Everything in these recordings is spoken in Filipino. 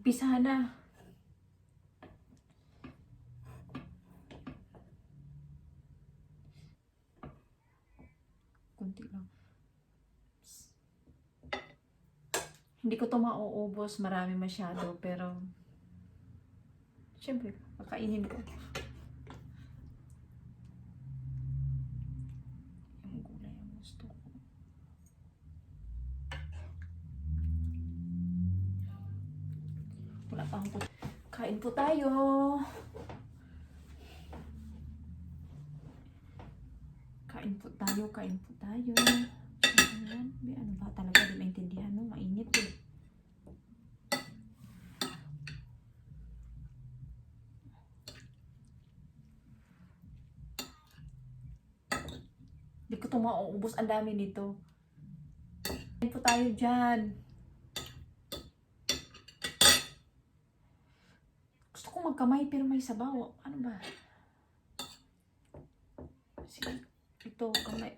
Umpisa na. Kunti lang. Hindi ko to mauubos, marami masyado, pero syempre, kakainin ko. Yung gulay ang gusto ko. Wala pa akong kain po tayo. Kain po tayo, kain po tayo. Ayan, ano ba talaga, di maintindihan, no? Mainit eh. Hindi ko ito mauubos, ang dami nito. Kain po tayo dyan. Gusto ko magkamay pero may sabaw. Ano ba? Sige, ito, kamay.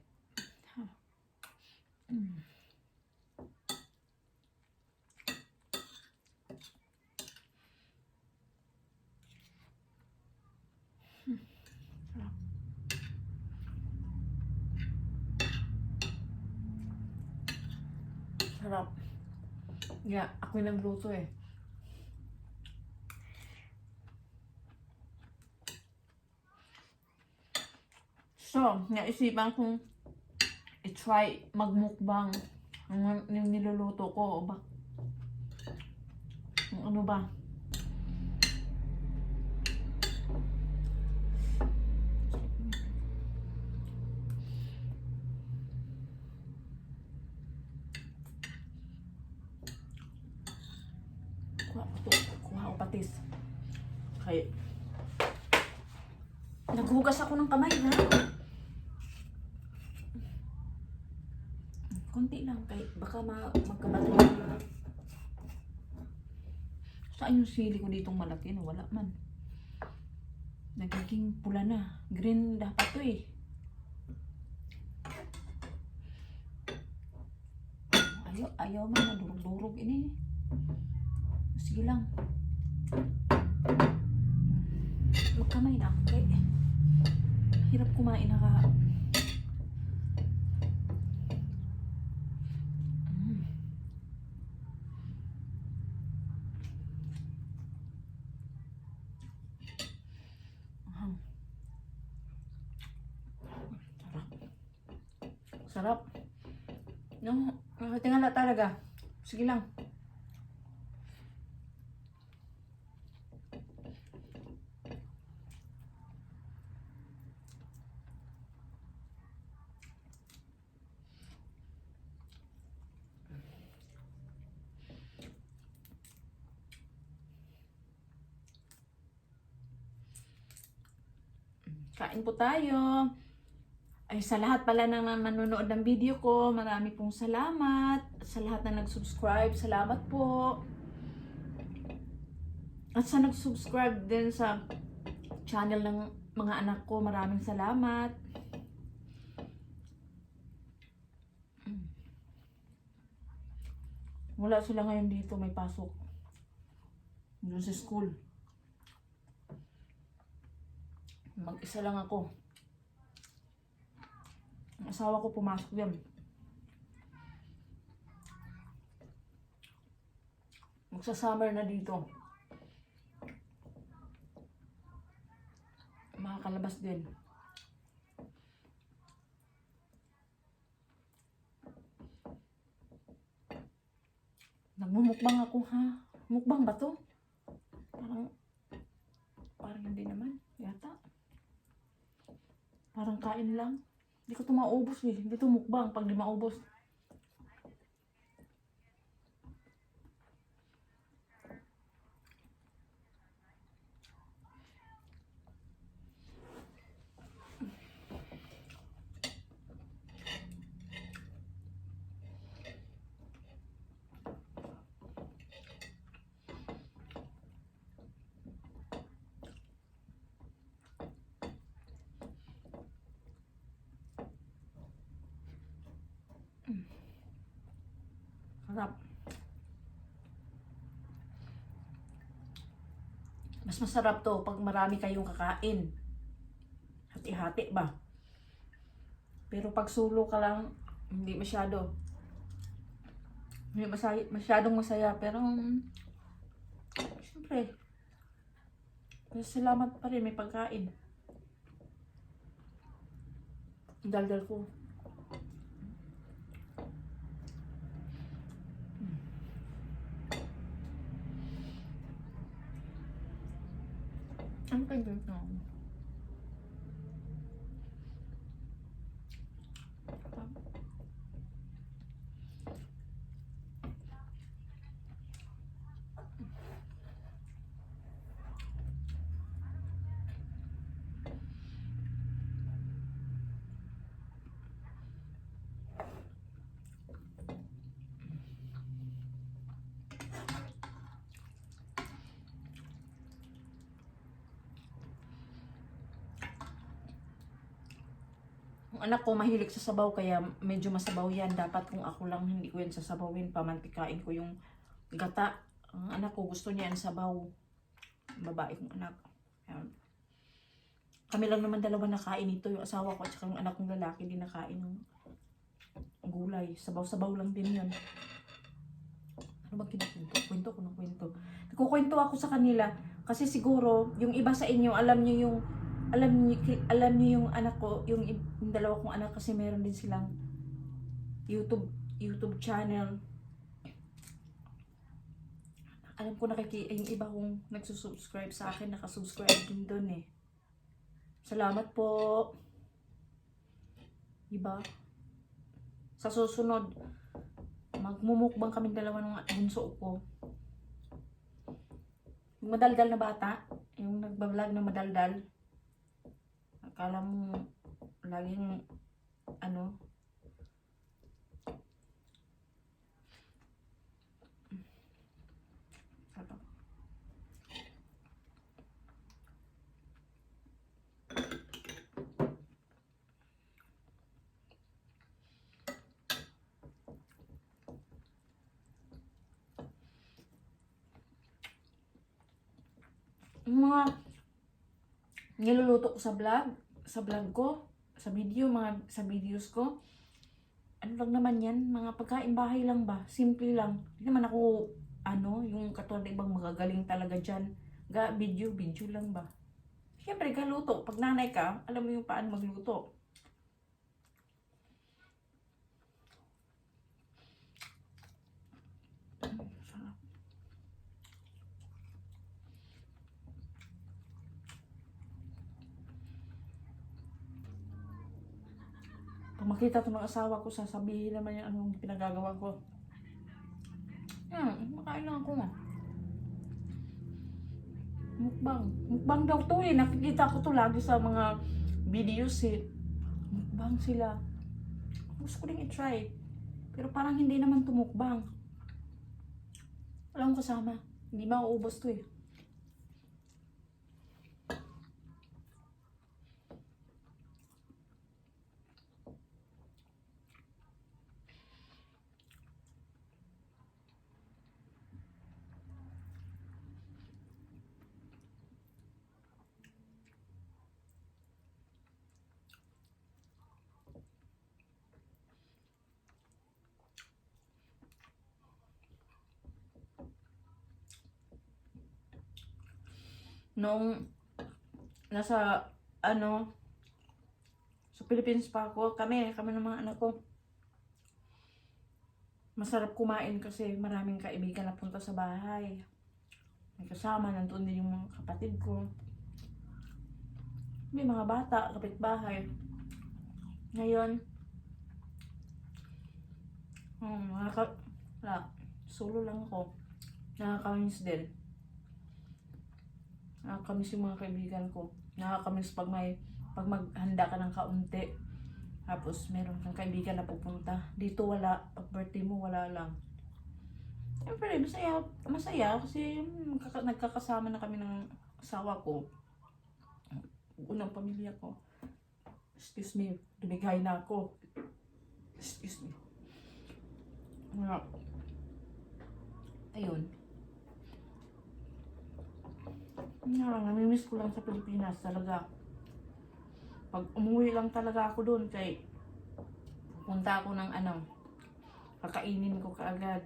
Sarap. Yeah, ako yung nagluto eh. So, naisipan kong i-try magmukbang yung niluluto ko. O ba? Ano ba? Kuha ko patis. Okay. Naghugas ako ng kamay, ha? Konti lang, kahit baka magkabato. Saan yung sili ko ditong malaki na wala man? Nagiging pula na. Green dapat to eh. Ayaw man na durog-durog ini. Sige lang. Magkamay na ako kay. Hirap kumain na ka. Sarap. No, tingala talaga. Sige lang. Kain po tayo. Ay, sa lahat pala ng manonood ng video ko, marami pong salamat. Sa lahat na nag-subscribe, salamat po. At sa nag-subscribe din sa channel ng mga anak ko, maraming salamat. Wala sila ngayon dito, may pasok. Doon sa school. Mag-isa lang ako. Ang asawa ko pumasok din. Magsa-summer na dito. Makakalabas din. Nagmumukbang ako, ha? Mukbang ba to? Parang hindi naman. Yata. Parang kain lang. Hindi ko ito maubos eh. Hindi ito mukbang pag di maubos. Mas masarap to pag marami kayong kakain. Hati-hati ba? Pero pag solo ka lang, hindi masyado. Hindi masyadong masaya. Pero, syempre, salamat pa rin, may pagkain. Daldal ko. Ang tagal na. Ang anak ko mahilig sa sabaw kaya medyo masabaw yan. Dapat kung ako lang hindi ko yan sasabawin, pamantikain ko yung gata. Ang anak ko gusto niya ang sabaw. Babae kong anak. Ayan. Kami lang naman dalawa nakain ito. Yung asawa ko at saka yung anak kong lalaki din nakain ng gulay. Sabaw-sabaw lang din yun. Ano ba kinakwento? Kwento ko ng kwento. Nagkukwento ako sa kanila kasi siguro yung iba sa inyo alam niyo yung anak ko, yung dalawa kong anak kasi meron din silang YouTube channel. Alam ko yung iba kong nagsusubscribe sa akin, nakasubscribe din doon eh. Salamat po. Diba? Sa susunod, magmumukbang kami dalawa ng bunso ko. Yung madaldal na bata, yung nagbablog na madaldal. Akala mo laging ano. Yung mga niluluto ko sa vlog ko, sa videos ko, ano lang naman yan, mga pagkain bahay lang ba, simple lang. Hindi naman ako, yung katulad ng ibang magagaling talaga dyan, video lang ba. Siyempre, kaluto, pag nanay ka, alam mo yung paano magluto. Pag makita ito ng asawa ko, sasabihin naman yung anong pinagagawa ko. Makain lang ako nga. Mukbang daw to eh. Nakikita ko to lagi sa mga videos eh. Mukbang sila. Gusto ko rin i-try. Pero parang hindi naman tumukbang. Walang kasama. Hindi mauubos to eh. Nung nasa sa Philippines pa ako, kami ng mga anak ko, masarap kumain kasi maraming kaibigan na punta sa bahay. May kasama, nandun din yung mga kapatid ko. May mga bata, kapitbahay. Ngayon, solo lang ako. Nakakamiss din. Nakakamiss yung mga kaibigan ko. Nakakamiss pag maghanda ka ng kaunti. Tapos meron kang kaibigan na pupunta. Dito wala. Pag birthday mo, wala lang. Siyempre, masaya kasi nagkakasama na kami ng asawa ko. Unang pamilya ko. Excuse me, dumigay na ako. Excuse me. Ayun. Namimiss ko lang sa Pilipinas talaga. Pag umuwi lang talaga ako doon kay pupunta ako ng kakainin ko kaagad.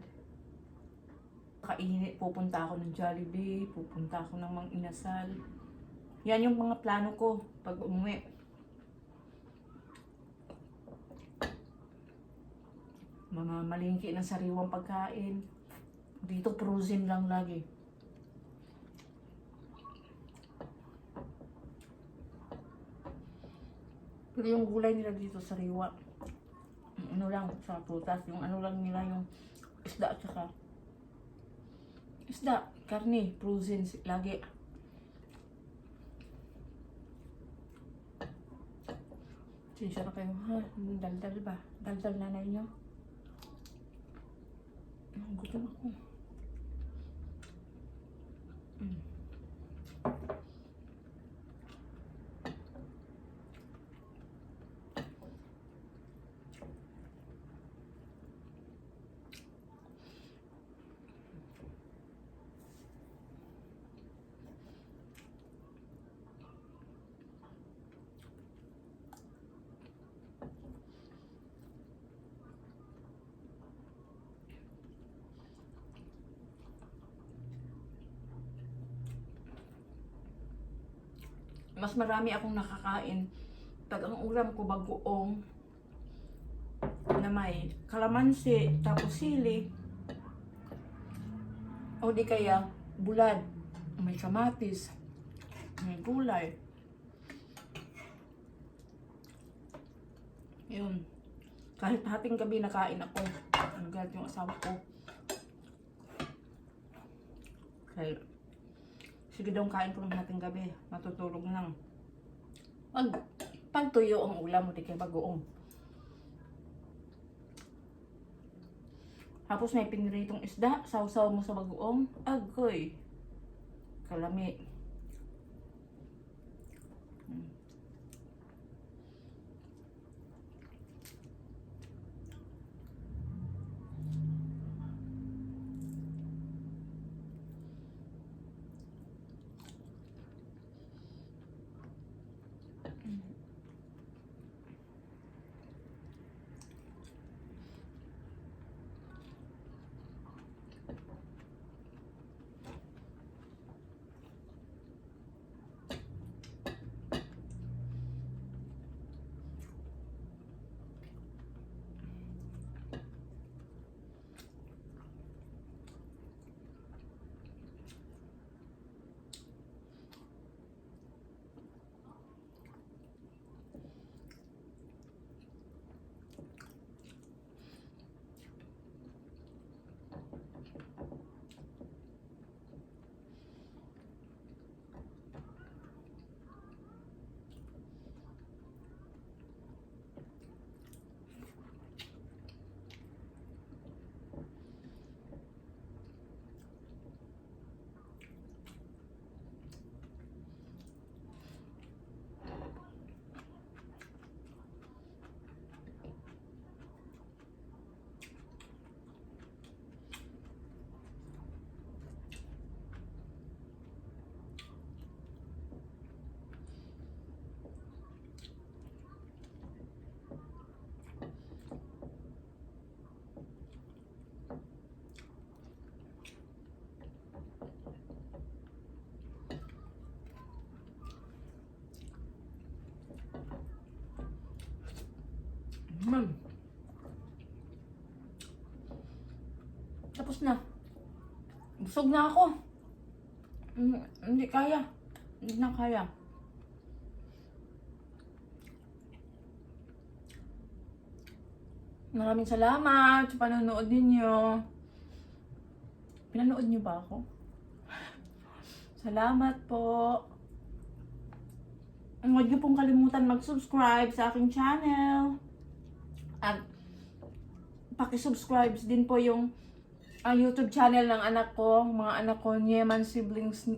Pupunta ako ng Jollibee, pupunta ako ng Mang Inasal. Yan yung mga plano ko pag umuwi. Mamamalingki ng sariwang pagkain. Dito frozen lang lagi. Pero yung gulay nila dito sariwa. Ano lang sa prutas, yung ano lang nila yung isda at saka isda, karne, frozen lagi. Sinsya na kayo, ha? Daldal ba? Daldal nanay nyo? Gutom ako. Mas marami akong nakakain pag ang ulam ko bagoong na may kalamansi, tapos sili, o di kaya bulad, may kamatis, may gulay. Yun. Kahit hating gabi nakain ako. Agad yung asawa ko. Kaya sige daw kain ko ng hating gabi. Matutulog lang. Pag tuyo ang ulam mo, di kaya bagoong. Tapos may piniritong isda, sausaw mo sa bagoong. Agoy. Kalami. Tapos na. Busog na ako. Hindi kaya. Hindi na kaya. Maraming salamat sa panonood ninyo. Pinanood niyo ba ako? Salamat po. Huwag niyo pong kalimutan mag-subscribe sa aking channel. At paki-subscribe din po yung YouTube channel ng anak ko, mga anak ko, Nyeman Siblings